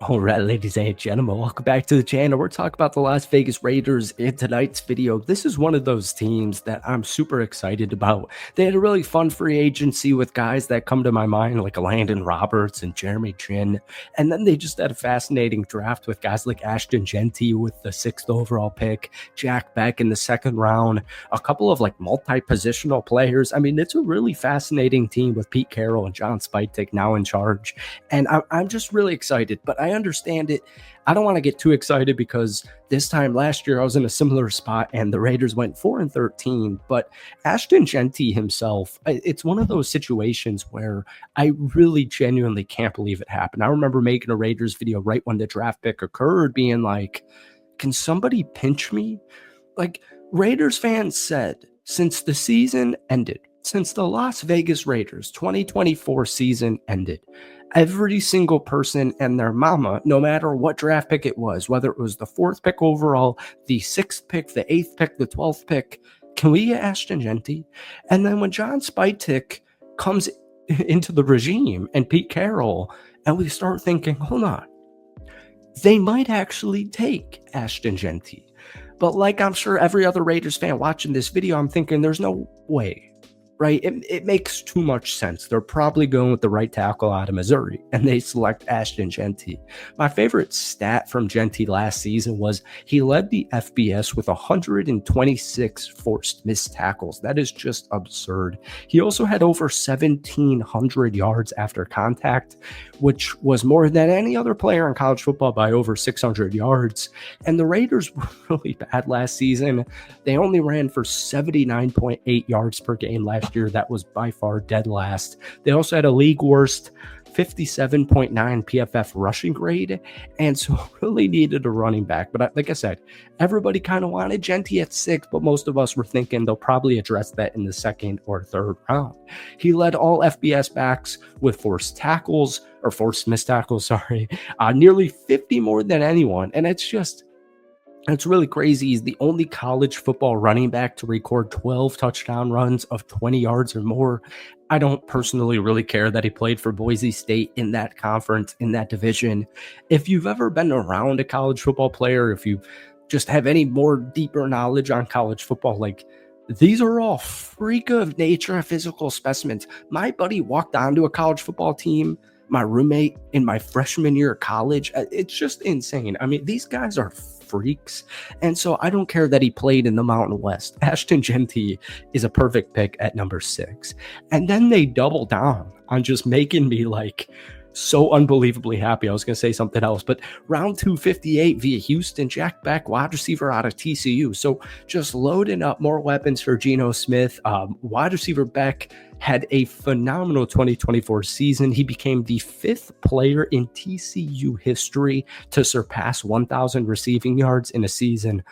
All right, ladies and gentlemen, welcome back to the channel. We're talking about the Las Vegas Raiders in tonight's video. This is one of those teams that I'm super excited about. They had a really fun free agency with guys that come to my mind like Landon Roberts and Jeremy Chin. And then they just had a fascinating draft with guys like Ashton Genty with the 6th overall pick, Jack Beck in the 2nd round, a couple of like multi-positional players. I mean, it's a really fascinating team with Pete Carroll and John Spytek now in charge. And I'm just really excited, but I understand it. I don't want to get too excited because this time last year I was in a similar spot and the Raiders went 4-13. But Ashton Genty himself, it's one of those situations where I really genuinely can't believe it happened. I remember making a Raiders video right when the draft pick occurred, being like, can somebody pinch me? Like, Raiders fans said since the season ended, since the Las Vegas Raiders 2024 season ended, every single person and their mama, no matter what draft pick it was, whether it was the 4th pick overall, the 6th pick, the 8th pick, the 12th pick, can we get Ashton Genty? And then when John Spytek comes into the regime and Pete Carroll, and we start thinking, hold on, they might actually take Ashton Genty. But like I'm sure every other Raiders fan watching this video, I'm thinking there's no way. Right? It makes too much sense. They're probably going with the right tackle out of Missouri, and they select Ashton Genty. My favorite stat from Genty last season was he led the FBS with 126 forced missed tackles. That is just absurd. He also had over 1,700 yards after contact, which was more than any other player in college football by over 600 yards. And the Raiders were really bad last season. They only ran for 79.8 yards per game last year. That was by far dead last. They also had a league worst 57.9 PFF rushing grade, and so really needed a running back. But like I said, everybody kind of wanted Genty at 6, but most of us were thinking they'll probably address that in the 2nd or 3rd round. He led all FBS backs with forced tackles, or forced missed tackles, nearly 50 more than anyone, and it's really crazy. He's the only college football running back to record 12 touchdown runs of 20 yards or more. I don't personally really care that he played for Boise State in that conference, in that division. If you've ever been around a college football player, if you just have any more deeper knowledge on college football, like, these are all freak of nature and physical specimens. My buddy walked onto a college football team, my roommate, in my freshman year of college. It's just insane. I mean, these guys are freaks. And so I don't care that he played in the Mountain West. Ashton Genty is a perfect pick at number 6. And then they double down on just making me like so unbelievably happy. I was going to say something else, but round 258 via Houston, Jack Beck, wide receiver out of TCU. So just loading up more weapons for Geno Smith. Wide receiver Beck had a phenomenal 2024 season. He became the 5th player in TCU history to surpass 1,000 receiving yards in a season.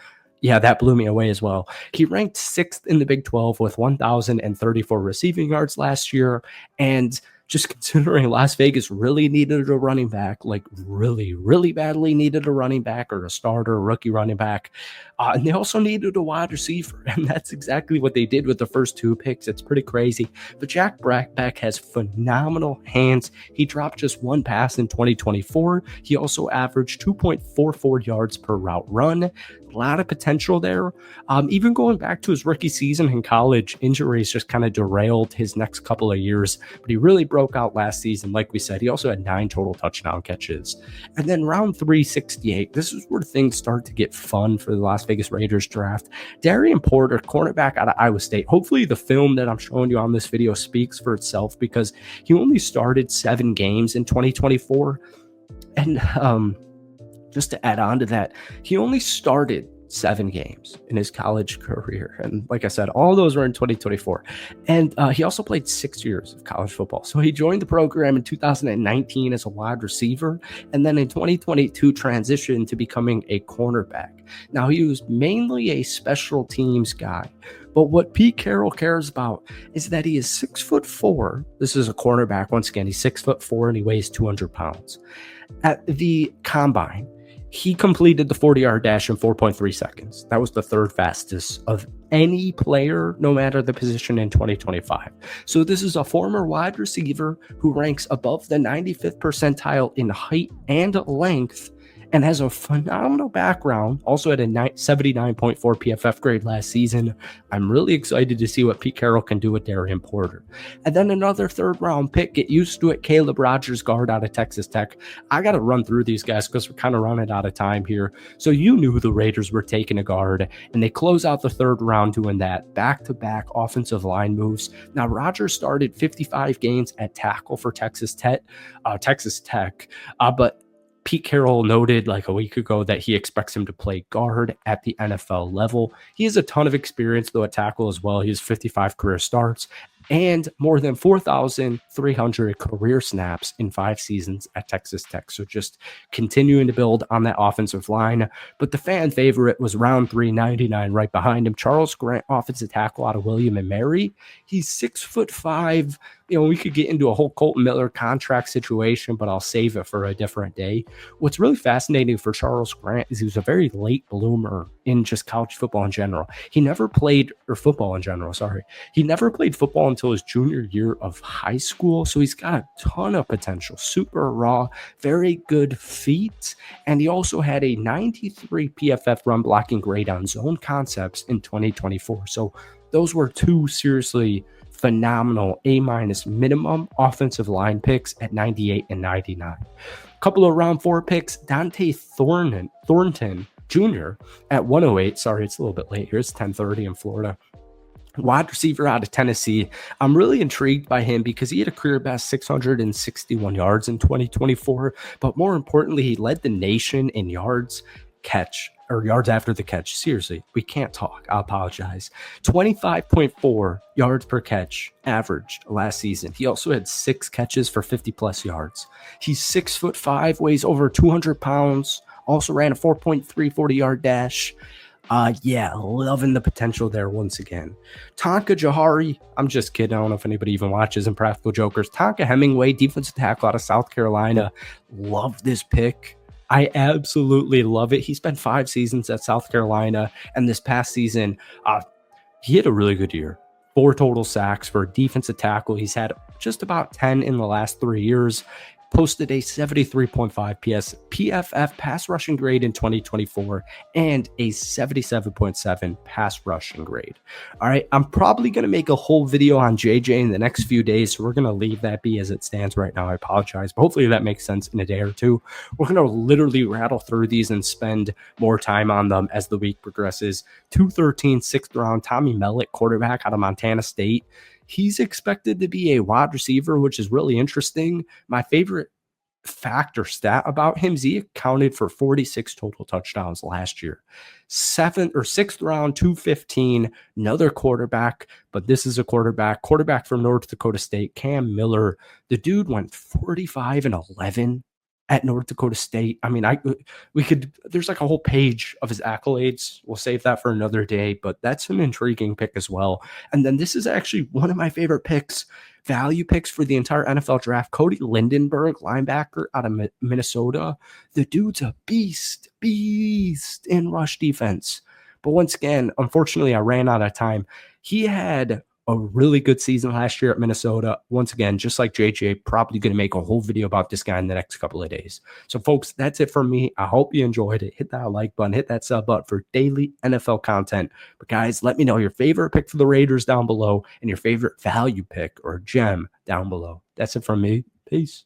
Yeah, that blew me away as well. He ranked 6th in the Big 12 with 1,034 receiving yards last year. And just considering Las Vegas really needed a running back, like really, really badly needed a running back or a starter, a rookie running back. And they also needed a wide receiver. And that's exactly what they did with the first 2 picks. It's pretty crazy. But Jack Beck has phenomenal hands. He dropped just 1 pass in 2024. He also averaged 2.44 yards per route run. A lot of potential there. Even going back to his rookie season in college, injuries just kind of derailed his next couple of years, but he really broke out last season. Like we said, he also had 9 total touchdown catches. And then round 368, this is where things start to get fun for the Las Vegas Raiders draft. Darien Porter, cornerback out of Iowa State. Hopefully the film that I'm showing you on this video speaks for itself, because he only started 7 games in 2024. And just to add on to that, he only started 7 games in his college career. And like I said, all those were in 2024. And he also played 6 years of college football. So he joined the program in 2019 as a wide receiver, and then in 2022 transitioned to becoming a cornerback. Now, he was mainly a special teams guy, but what Pete Carroll cares about is that he is 6'4". This is a cornerback. Once again, he's 6'4" and he weighs 200 pounds. At the combine, He completed the 40-yard dash in 4.3 seconds. That was the third fastest of any player, no matter the position, in 2025. So this is a former wide receiver who ranks above the 95th percentile in height and length and has a phenomenal background. Also had a 79.4 PFF grade last season. I'm really excited to see what Pete Carroll can do with Darien Porter. And then another third-round pick, get used to it, Caleb Rogers, guard out of Texas Tech. I got to run through these guys because we're kind of running out of time here. So you knew the Raiders were taking a guard, and they close out the third round doing that. Back-to-back offensive line moves. Now, Rogers started 55 games at tackle for Texas Tech, but Pete Carroll noted like a week ago that he expects him to play guard at the NFL level. He has a ton of experience, though, at tackle as well. He has 55 career starts and more than 4,300 career snaps in 5 seasons at Texas Tech. So just continuing to build on that offensive line. But the fan favorite was round 399 right behind him. Charles Grant, offensive tackle out of William and Mary. He's 6'5". We could get into a whole Colton Miller contract situation, but I'll save it for a different day. What's really fascinating for Charles Grant is he was a very late bloomer in just college football in general. He never played football until his junior year of high school. So he's got a ton of potential, super raw, very good feet. And he also had a 93 PFF run blocking grade on zone concepts in 2024. So those were 2 seriously phenomenal A- minimum offensive line picks at 98 and 99. A couple of round 4 picks, Dante Thornton Jr. at 108. Sorry, it's a little bit late here. It's 10:30 in Florida. Wide receiver out of Tennessee. I'm really intrigued by him because he had a career best 661 yards in 2024. But more importantly, he led the nation in yards after the catch. Seriously, we can't talk. I apologize. 25.4 yards per catch averaged last season. He also had 6 catches for 50 plus yards. He's 6'5", weighs over 200 pounds. Also ran a 4.3 40-yard dash. Loving the potential there once again. Tonka Jahari, I'm just kidding. I don't know if anybody even watches Impractical Jokers. Tonka Hemingway, defensive tackle out of South Carolina. Love this pick. I absolutely love it. He spent 5 seasons at South Carolina, and this past season, he had a really good year. 4 total sacks for a defensive tackle. He's had just about 10 in the last 3 years. Posted a 73.5 PFF pass rushing grade in 2024 and a 77.7 pass rushing grade. All right, I'm probably going to make a whole video on JJ in the next few days, so we're going to leave that be as it stands right now. I apologize, but hopefully that makes sense in a day or two. We're going to literally rattle through these and spend more time on them as the week progresses. 213, 6th round, Tommy Mellett, quarterback out of Montana State. He's expected to be a wide receiver, which is really interesting. My favorite fact or stat about him is he accounted for 46 total touchdowns last year. 6th round, 215, another quarterback, but this is a quarterback from North Dakota State, Cam Miller. The dude went 45-11 at North Dakota State. I mean, there's like a whole page of his accolades. We'll save that for another day, but that's an intriguing pick as well. And then this is actually one of my favorite picks, value picks for the entire NFL draft. Cody Lindenberg, linebacker out of Minnesota. The dude's a beast in rush defense. But once again, unfortunately, I ran out of time. He had a really good season last year at Minnesota. Once again, just like JJ, probably going to make a whole video about this guy in the next couple of days. So folks, that's it from me. I hope you enjoyed it. Hit that like button, hit that sub button for daily NFL content. But guys, let me know your favorite pick for the Raiders down below and your favorite value pick or gem down below. That's it from me. Peace.